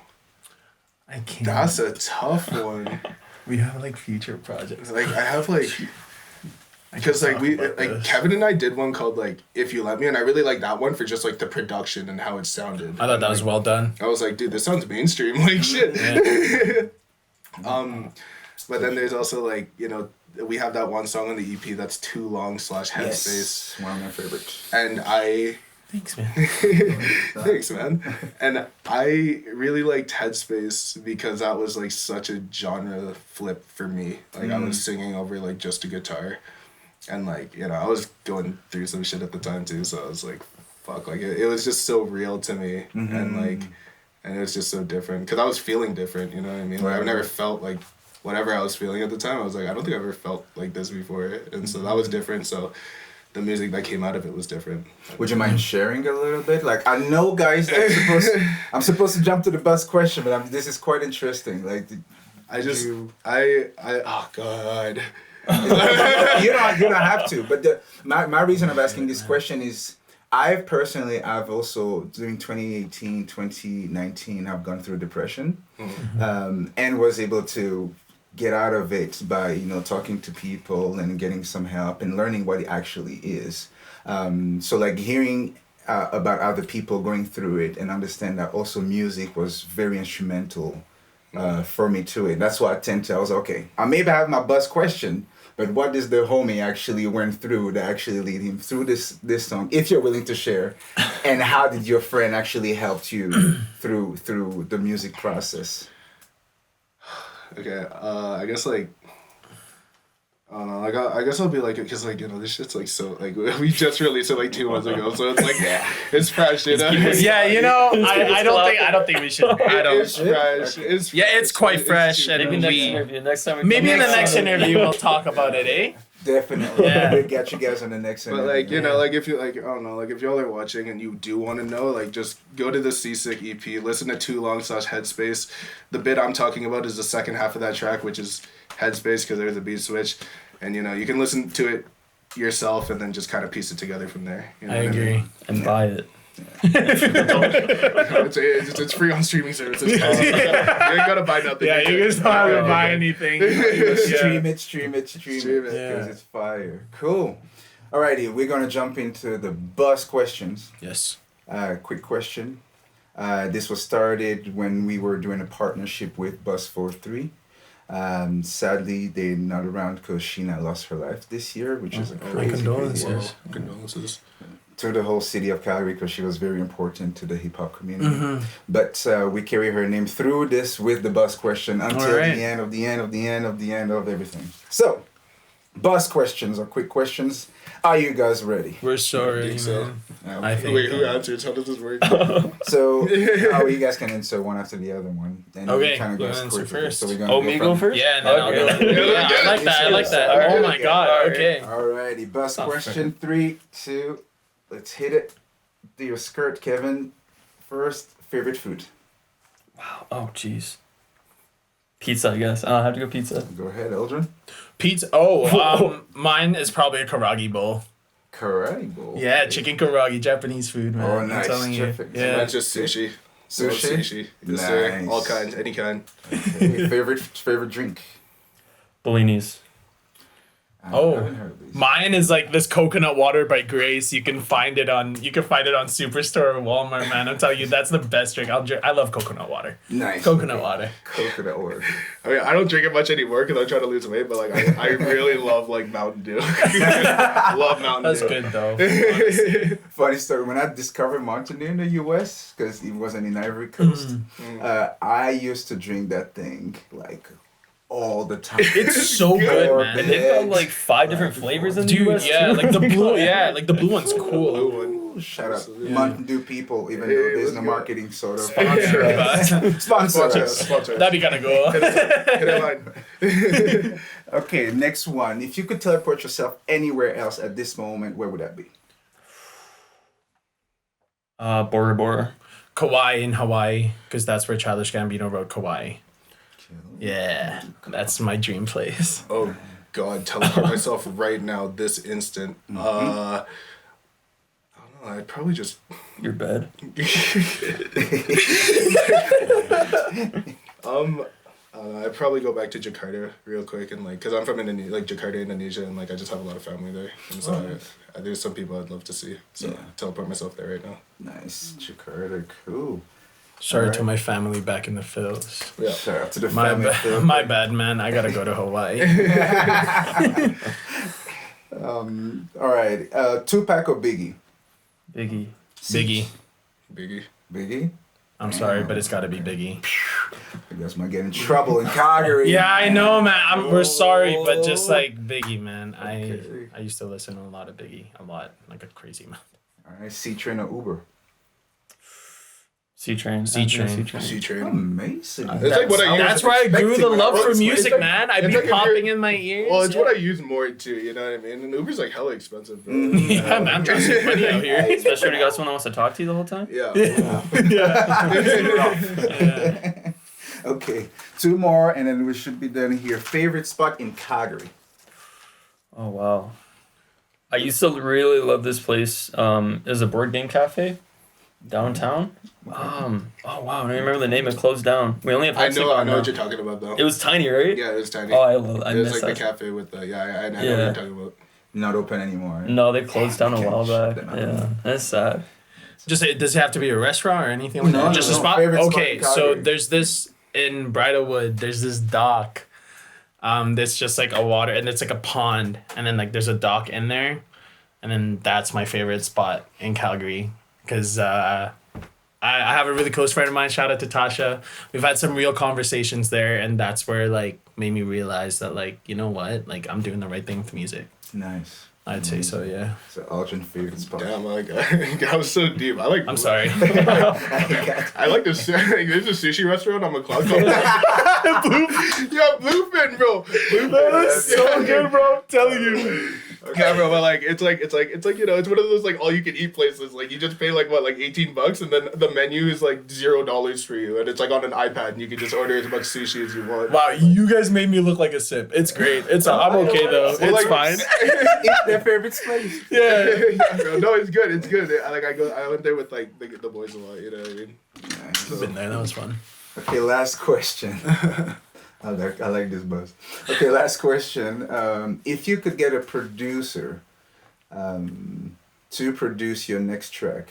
I can't. That's a tough one. We have like future projects. Like I have like, because like Kevin and I did one called like If You Let Me, and I really like that one for just like the production and how it sounded. I thought that was well done. I was like, dude, this sounds mainstream, like shit. Yeah. But then there's also like, you know, we have that one song on the EP that's Too Long / Headspace. Yes, one of my favorites. And Thanks, man. Thanks, man. And I really liked Headspace because that was like such a genre flip for me. Like I was singing over like just a guitar, and like, you know, I was going through some shit at the time too. So I was like, fuck, like it was just so real to me, and like, and it was just so different because I was feeling different. You know what I mean? Like I've never felt like whatever I was feeling at the time. I was like, I don't think I've ever felt like this before, and so that was different. So. The music that came out of it was different. Would you mind sharing a little bit? Like, I know, guys, I'm supposed to jump to the best question, but this is quite interesting. Like, oh God. you don't have to. But my reason of asking this question is, I've also during 2018, 2019, I've gone through depression, and was able to get out of it by, you know, talking to people and getting some help and learning what it actually is. So like hearing about other people going through it and understand that also music was very instrumental for me to it. That's why I tend to. I was okay. I maybe have my bus question, but what does the homie actually went through that actually lead him through this song? If you're willing to share, and how did your friend actually help you through the music process? Okay, I guess like. I don't know, like I guess I'll be like, because like, you know, this shit's like so like we just released it like 2 months ago, so it's like it's fresh, you know. Yeah, you know, I don't think we should. It's fresh. It's quite fresh, and Maybe next time. maybe in the next interview we'll talk about it, eh? Definitely. Yeah. We'll get you guys on the next But interview. like, you know, like if you like, I don't know, like if y'all are watching and you do want to know, like just go to the Seasick EP, listen to Too Long / Headspace. The bit I'm talking about is the second half of that track, which is Headspace, because there's a beat switch, and you know you can listen to it yourself and then just kind of piece it together from there. You know I agree. And buy it. It's free on streaming services. You ain't gotta buy nothing. Yeah, you guys don't have to buy anything. Stream it, because Yeah. it's fire. Cool. Alrighty, we're gonna jump into the bus questions. Yes. Quick question. This was started when we were doing a partnership with Bus 43. Sadly, they're not around because Sheena lost her life this year, which is a crazy condolences. Condolences. to the whole city of Calgary because she was very important to the hip hop community. But we carry her name through this with the bus question until the end of everything. So, bus questions are quick questions. Are you guys ready? We're so ready, so. man. I think. Wait, who answers? How does this work? So, you guys can answer one after the other one. And Okay, we kind of you go answer quickly. first. So we're gonna Me go first? Yeah, and then I'll go. Yeah, I like that. I like that. Oh my god. Okay. Alrighty, bus question 3, 2, let's hit it. DIOSKRT, Kevin. First, favorite food. Wow. Oh, jeez. Pizza, I guess. I have to go pizza. Go ahead, Eldrin. Pizza. Oh, mine is probably a karagi bowl. Karate bowl. Yeah, chicken karagi, Japanese food, man. Oh, I'm nice. telling you. Terrific. Yeah. That's just sushi. Sushi? Love sushi. Yes, sir. Nice. All kinds, any kind. Okay, favorite drink. Bellinis. I Oh, haven't heard of these. Mine is like this coconut water by Grace. You can find it on Superstore or Walmart, man. I'm telling you, that's the best drink. I love coconut water. Nice. Coconut water. Coconut water. I mean, I don't drink it much anymore because I'm trying to lose weight, but like I really love like Mountain Dew. Love Mountain That's Dew. good though. Funny story. When I discovered Mountain Dew in the U.S., because it wasn't in Ivory Coast, I used to drink that thing like all the time. It's so good, man. And they've got like 5 different flavors in the Dude, US. yeah, too. like the blue, yeah, like the blue one's Blue cool. one. Shut up, Absolutely. Mountain Dew people. Even though there's no marketing sort of Sponsor us. sponsor us. Sponsor. That'd be kind of cool. Hit a line. Okay, next one. If you could teleport yourself anywhere else at this moment, where would that be? Bora Bora. Kauai in Hawaii, because that's where Childish Gambino wrote Kauai. Yeah, that's my dream place. Oh God, teleport myself right now, this instant. I don't know. I'd probably just. Your bed. I'd probably go back to Jakarta real quick and like, cause I'm from Jakarta, Indonesia, and like I just have a lot of family there, and so there's some people I'd love to see. So teleport myself there right now. Nice, Jakarta, cool. Sorry Alright. to my family back in the Phils. Yeah. Shout out to the My, family. my bad, man. I gotta go to Hawaii. All right, Tupac or Biggie? Biggie. Biggie. Biggie. Biggie. I'm sorry, but it's gotta be Biggie. You guys might get in trouble in Calgary. Yeah, I know, man. We're sorry, but just like Biggie, man. Okay. I used to listen to a lot of Biggie, like a crazy amount. All right, C-Train or Uber? C-Train. C-Train. C-Train. Amazing. It's like what I use. That's where I grew the love for It's music, like- man. I'd it's be like if popping you're- in my ears. Well, it's what I use more too. You know what I mean? And Uber's like hella expensive, bro. Yeah, man. I'm trying to save money out here. Especially when you got someone that wants to talk to you the whole time. Yeah. Yeah. Okay, 2 more, and then we should be done here. Favorite spot in Calgary? Oh, wow. I used to really love this place. There's a board game cafe downtown. Oh, wow. I don't remember the name. It closed down. We only have I Hexagon know now. what you're talking about though. It was tiny, right? Yeah, it was tiny. Oh, I It was missed like that. the cafe with the I know what Yeah. you're talking about. Not open anymore. Right? No, they closed down a Okay, while shut back. them Yeah, out. that's sad. Does it have to be a restaurant or anything like No, that? no, Just a no. spot? Favorite spot Okay, in so Calgary. there's this in Bridalwood, there's this dock. That's just like a water, and it's like a pond, and then like there's a dock in there, and then that's my favorite spot in Calgary, because I have a really close friend of mine. Shout out to Tasha. We've had some real conversations there, and that's where like made me realize that like, you know what, like I'm doing the right thing with music. Nice. I'd say so, yeah. It's an alternate favorite spot. Damn, like I was so deep. I'm sorry. I like this. There's a sushi restaurant on McLeod called Bluefin, bro. Bluefin. That's so good, bro. I'm telling you. Okay, bro, but like it's like you know, it's one of those like all you can eat places. Like you just pay like what, like $18, and then the menu is like $0 for you, and it's like on an iPad, and you can just order as much sushi as you want. Wow, you guys made me look like a simp. It's great. I'm okay though. Well, It's like, fine. It's their favorite place. Yeah. Yeah, bro. No, it's good. It's good. I went there with like the boys a lot. You know what I mean? I've been there. That was fun. Okay, last question. I like this buzz. Okay, last question. If you could get a producer to produce your next track,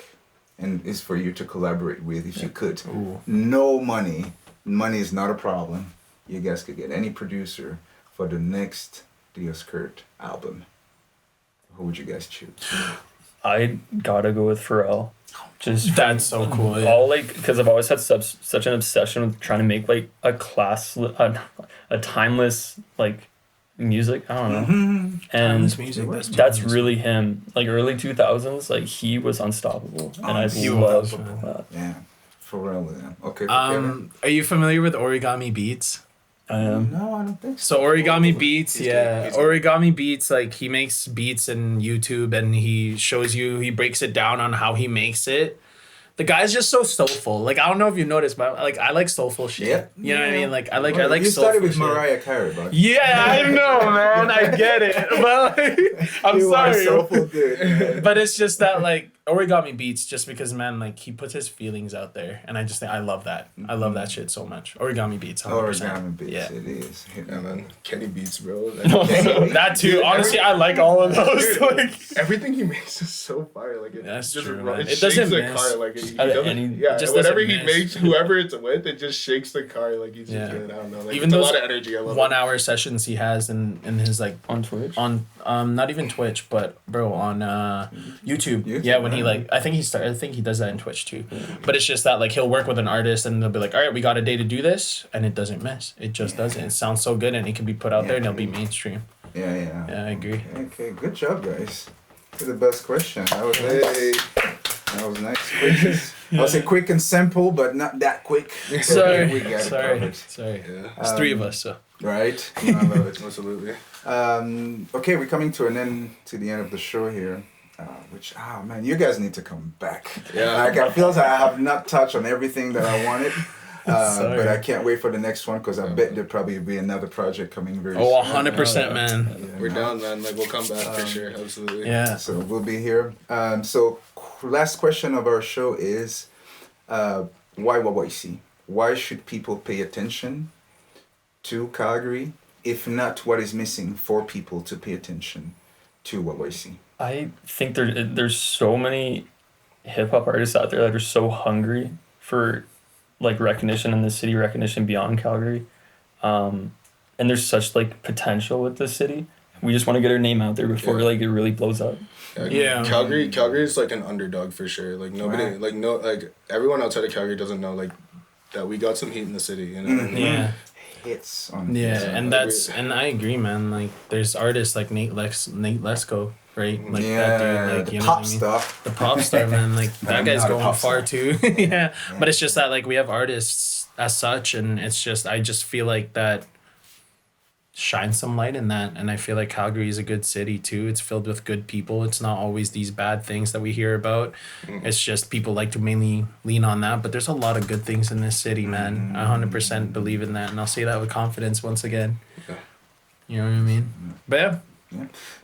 and it's for you to collaborate with, if you could, no money is not a problem. You guys could get any producer for the next DIOSKRT album. Who would you guys choose? I gotta go with Pharrell. Just That's so cool. Yeah. all like, because I've always had such an obsession with trying to make like a timeless like music. I don't know. Mm-hmm. Timeless And music. that's really him. Like early 2000s, like he was unstoppable, and I He love was. that. Yeah, Pharrell. Yeah. Okay. Kevin? Are you familiar with Origami Beats? I am. No, I don't think so. So Origami Beats, He's yeah. good. He's Origami Beats, like he makes beats in YouTube and he shows you, he breaks it down on how he makes it. The guy's just so soulful. Like I don't know if you noticed, but like I like soulful shit. Yeah. You know what I mean? Like I like You soulful started with shit. Mariah Carey, bud. Yeah, I know, man. I get it. But like, I'm You are sorry. soulful dude. man. But it's just that like Origami Beats, just because man, like he puts his feelings out there, and I just think I love that. I love that shit so much. Origami Beats, 100%. Origami Beats, Yeah. it is. Yeah, man. Kenny Beats, bro. That too. Honestly, I like all of those. Like, Everything he makes is so fire. Like it That's just true, ru- man. it It shakes doesn't the miss. car. Like he At doesn't, any- yeah, just whatever doesn't he miss. makes, whoever it's with, it just shakes the car. Like he's Yeah. just good. I don't know. Like Even it's a those lot of energy. I love 1 it. hour sessions he has in his like On Twitch. on not even Twitch, but bro on YouTube. YouTube, Yeah, when he right. like I think he does that in Twitch too. But it's just that like he'll work with an artist and they'll be like, all right, we got a day to do this, and it doesn't miss. It just doesn't. It sounds so good and it can be put out there and it'll be mainstream. Yeah. Yeah, I agree. Okay, good job, guys. That's the best question. That was nice. Hey. That was nice. Quick. I'll say quick and simple, but not that quick. Sorry. We got it Sorry. covered. Sorry. Yeah. It's three of us, so Right? I love it. Absolutely. Okay, we're coming to the end of the show here. Which man, you guys need to come back. Yeah. Like I feel like I have not touched on everything that I wanted. Sorry. But I can't wait for the next one because I bet there'll probably be another project coming very oh, soon. 100%, man. We're down, man. Like we'll come back for sure. Absolutely. Yeah. So we'll be here. So last question of our show is, why YYC? Why should people pay attention to Calgary? If not, what is missing for people to pay attention to YYC? I think there's so many hip hop artists out there that are so hungry for like recognition in the city, recognition beyond Calgary, and there's such like potential with the city. We just want to get our name out there before like it really blows up. Yeah. Calgary is like an underdog for sure. Like nobody, Right. everyone outside of Calgary doesn't know like that we got some heat in the city. You know. Yeah. Hits on Yeah, hits. and I agree, man. Like, there's artists like Nate Lesko, right? Like yeah, that dude, like the you know pop what I mean? star. The pop star, man. Like that I'm guy's not a going pop far star. too. Yeah, but it's just that like we have artists as such, and it's just I just feel like that shines some light in that, and I feel like Calgary is a good city too. It's filled with good people. It's not always these bad things that we hear about. It's just people like to mainly lean on that, but there's a lot of good things in this city, man. I 100% believe in that, and I'll say that with confidence once again. Yeah. You know what I mean? But yeah.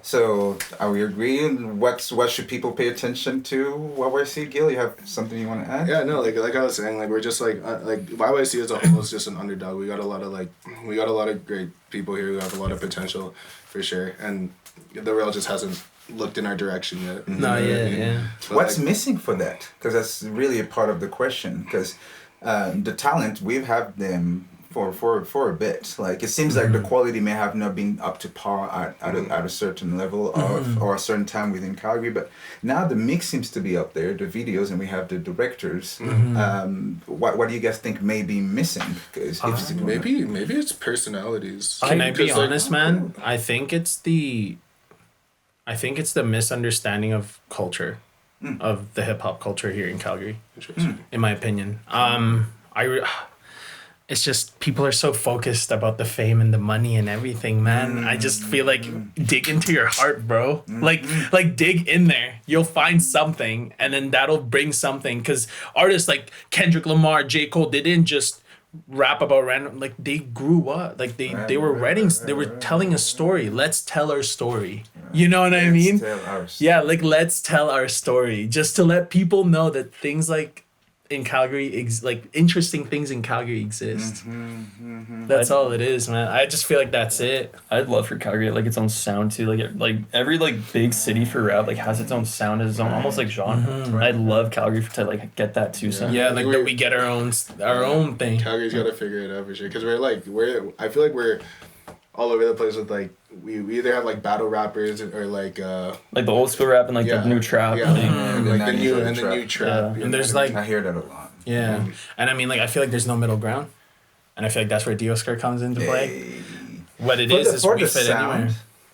So are we agreeing? What should people pay attention to? YYC, Gil, you have something you want to add? Yeah, no, like I was saying, like we're just like YYC as a whole is just an underdog. We got a lot of great people here who have a lot of potential, for sure, and the rail just hasn't looked in our direction yet. No, You know what I yeah, mean? yeah. But, What's like, missing for that? Because that's really a part of the question. Because the talent we've had them for a bit. Like it seems like the quality may have not been up to par at a certain level of or a certain time within Calgary, but now the mix seems to be up there, the videos, and we have the directors. What do you guys think may be missing? Because maybe it's personalities. Can I be Like, honest, man? I think it's the misunderstanding of culture, of the hip hop culture here in Calgary. In my opinion, it's just people are so focused about the fame and the money and everything, man. I just feel like dig into your heart, bro. Like dig in there. You'll find something, and then that'll bring something. Because artists like Kendrick Lamar, J. Cole, they didn't just rap about random. Like they grew up. Like they were writing. They were telling a story. Let's tell our story. You know what I mean? Yeah, like let's tell our story, just to let people know that things like in Calgary, like interesting things in Calgary exist. That's all it is, man. I just feel like that's it. I'd love for Calgary to like its own sound too. Like every like big city for rap like has its own sound, its own almost like genre. I'd love Calgary to like get that too. Yeah, like that we get our own thing. Calgary's got to figure it out for sure, because I feel like we're all over the place with like we either have like battle rappers or like the old school rap and like the new trap. And the new trap. And there's like I hear that a lot. Yeah, and I mean like I feel like there's no middle ground, and I feel like that's where DIOSKRT comes into play. What it is we fit anywhere.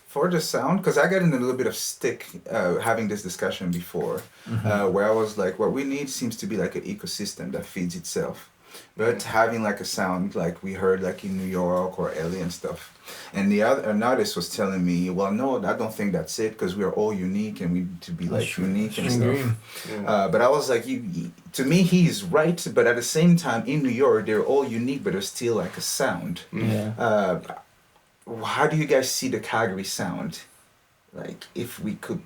For the sound, because I got in a little bit of stick having this discussion before, where I was like, what we need seems to be like an ecosystem that feeds itself. But having like a sound like we heard like in New York or LA and stuff. And an artist was telling me, well, no, I don't think that's it, because we are all unique and we need to be like unique and stuff. But I was like, to me, he's right. But at the same time, in New York, they're all unique, but there's still like a sound. How do you guys see the Calgary sound? Like if we could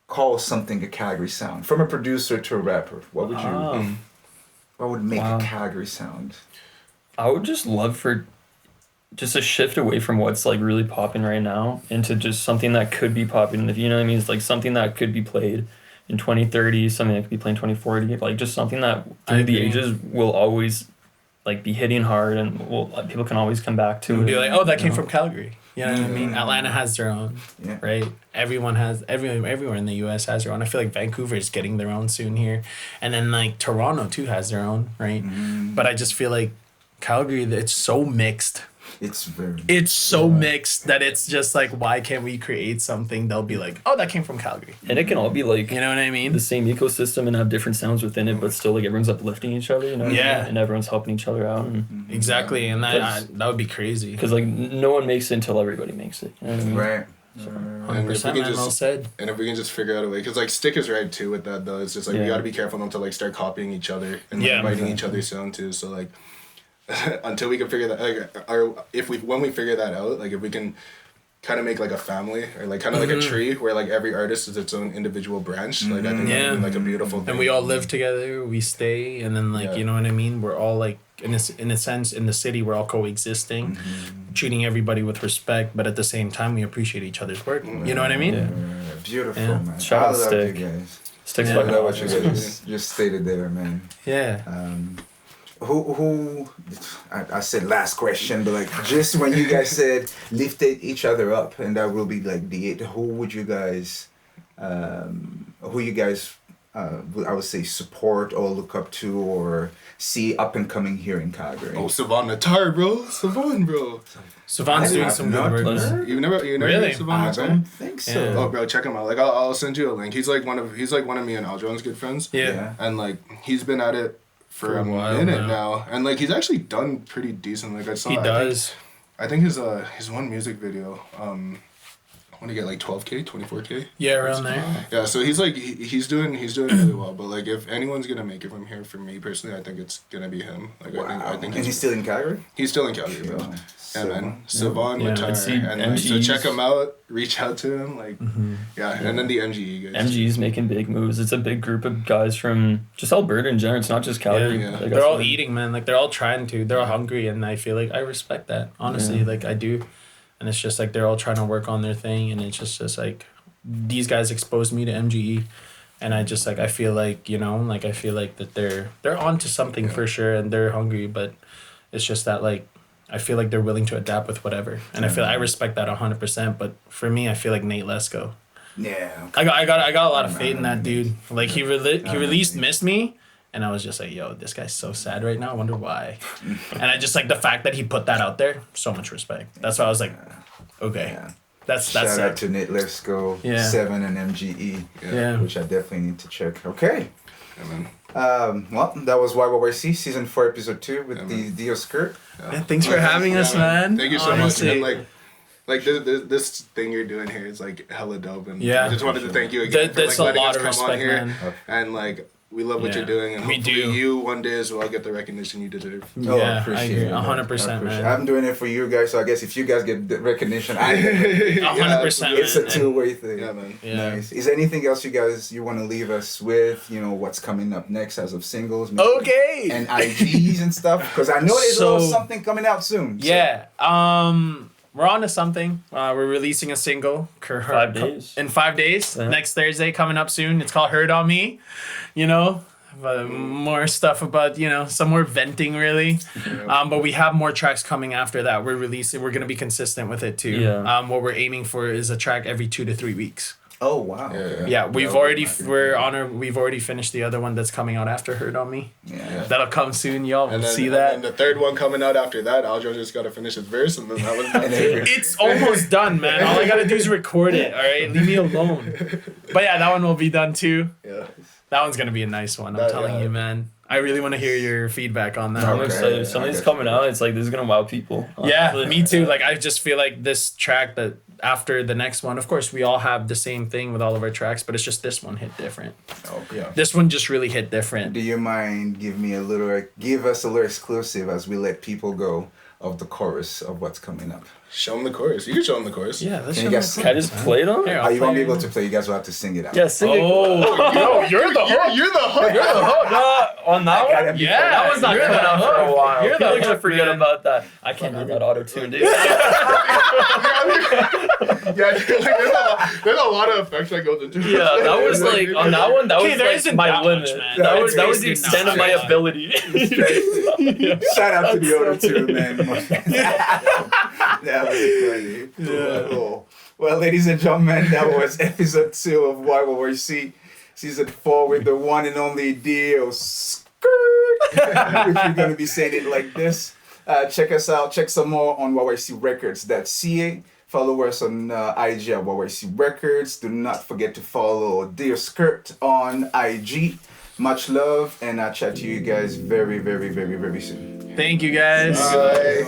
call something a Calgary sound, from a producer to a rapper, what would you... What would make a Calgary sound? I would just love for just a shift away from what's like really popping right now into just something that could be popping. If you know what I mean, it's like something that could be played in 2030, something that could be played in 2040, like just something that through the ages will always like be hitting hard, and people can always come back to it. Be like, oh, that came from Calgary. You know what I mean? Atlanta has their own, right? Everywhere in the U.S. has their own. I feel like Vancouver is getting their own soon here, and then like Toronto too has their own, right? But I just feel like Calgary, it's so mixed. It's so mixed that it's just like, why can't we create something? They'll be like, oh, that came from Calgary, and it can all be like, you know what I mean, the same ecosystem and have different sounds within it, but still like everyone's uplifting each other, you know? And everyone's helping each other out. And exactly, and that would be crazy, because like no one makes it until everybody makes it. You know what I mean? Right. 100%, well said. And if we can just figure out a way, because like Stick is right too with that though. It's just like we got to be careful not to like start copying each other and like biting each other's sound too. So like until we can figure that, like, when we figure that out, like if we can kind of make like a family or like kind of like a tree where like every artist is its own individual branch, like I think that would be like a beautiful thing. And we all live together, we stay, and then like you know what I mean, we're all like in a sense in the city we're all coexisting, treating everybody with respect, but at the same time we appreciate each other's work. You know what I mean? Beautiful, man. Shout out Stick. You guys. Stick's I love what you guys just stated there, man. Who I said last question, but like just when you guys said lifted each other up, and that will be like who would you guys I would say support or look up to or see up and coming here in Calgary? Oh, Savon Natar, bro. Savon's doing some good work. You never really? Savon I Natar? don't think so. Yeah. Oh, bro, check him out. Like I'll send you a link. He's like one of me and Aldron's good friends. And like he's been at it for a minute now, and like he's actually done pretty decent. Like I saw, I think his one music video, I want to get like 12K, 24K. Yeah, around there. Yeah, so he's like he's doing really well. But like if anyone's gonna make it from here, for me personally, I think it's gonna be him. Like I think he's still in Calgary. He's still in Calgary, bro. Yeah, man. Savon Natar. And like, MGs. so check him out. Reach out to him. Like, and then the MGE guys. MG's making big moves. It's a big group of guys from just Alberta in general. It's not just Calgary. Like, they're all eating, man. Like they're all trying to. They're all hungry, and I feel like I respect that. Honestly, like I do. And it's just like they're all trying to work on their thing, and it's just like these guys exposed me to MGE. And I just like I feel like I feel like that they're onto something for sure, and they're hungry, but it's just that like I feel like they're willing to adapt with whatever, and I respect that 100%. But for me, I feel like Nate Lesko. Yeah. I got a lot of faith in that dude. Like he released "Miss Me," and I was just like, yo, this guy's so sad right now. I wonder why. And I just like the fact that he put that out there. So much respect. That's why I was like, okay. Yeah. That's Shout out to Nate Lesko, Yeah. 7 and MGE, Yeah. which I definitely need to check. Okay. Yeah, man. Well, that was YYYC season 4, episode 2 with Yeah, the DIOSKRT. Yeah, thanks for having us, man. Thank you so Honestly. much. And like this thing you're doing here is like hella dope, and Yeah. I just wanted to thank you again for That's like a letting lot us of come on respect, here, man. and like we love what Yeah. you're doing, and We hopefully do. you one day as well get the recognition you deserve. Oh, Yeah, I appreciate I agree. it. 100%, man. I'm doing it for you guys, so I guess if you guys get the recognition, I get it. 100%. It's a man. two-way thing. Yeah, man. Yeah. Nice. Is there anything else you want to leave us with? You know, what's coming up next as of singles? Okay. And IGs and stuff? Because I know there's a little something coming out soon. so- Yeah. We're on to something. We're releasing a single. 5 days. In 5 days. Yeah. Next Thursday coming up soon. It's called Heard on Me. You know, but more stuff about, some more venting really. But we have more tracks coming after that. We're going to be consistent with it too. Yeah. What we're aiming for is a track every 2 to 3 weeks. Oh, wow. Yeah, we've already finished the other one that's coming out after Heard on Me. Yeah. That'll come soon, y'all. And then, See that? And the third one coming out after that, Aljo just got to finish his verse, and then that was done. It's almost done, man. All I gotta do is record it. All right, leave me alone. But yeah, that one will be done too. Yeah. That one's gonna be a nice one. I'm telling you, man. I really want to hear your feedback on that. I'm Okay. excited. If something's coming out, it's like this is gonna wow people. Yeah, honestly. me too. Like I just feel like this track that after the next one, of course, we all have the same thing with all of our tracks, but it's just this one hit different. Okay. Yeah. This one just really hit different. Do you mind give us a little exclusive as we let people go of the chorus of what's coming up? Show him the chorus. You can show him the chorus. Yeah, let's Can show you guys them. Can I just play it on? Here, Are I'll you won't be play able it. to play? You guys will have to sing it out. Yeah, sing it. Oh, you're the hook. You're the hook. You're the hook. On that one? Yeah, That one's not you're coming the out for a hook. while. You're the People are gonna hook, forget man. about that. I can't do that auto-tune, dude. Yeah, there's a lot of effects that goes into it. Yeah, that was like on that one. That Okay, was there like isn't my that limit. much, man. That It's was the basically extent of my not. ability. Shout out to the other two, man. That was funny. Cool. Well, ladies and gentlemen, that was episode 2 of YYYC season 4 with the one and only DIOSKRT. Which we're going to be saying it like this. Check us out. Check some more on YYC Records.ca. Follow us on IG at YYC Records. Do not forget to follow DIOSKRT on IG. Much love, and I'll chat to you guys very, very, very, very soon. Thank you guys. Bye.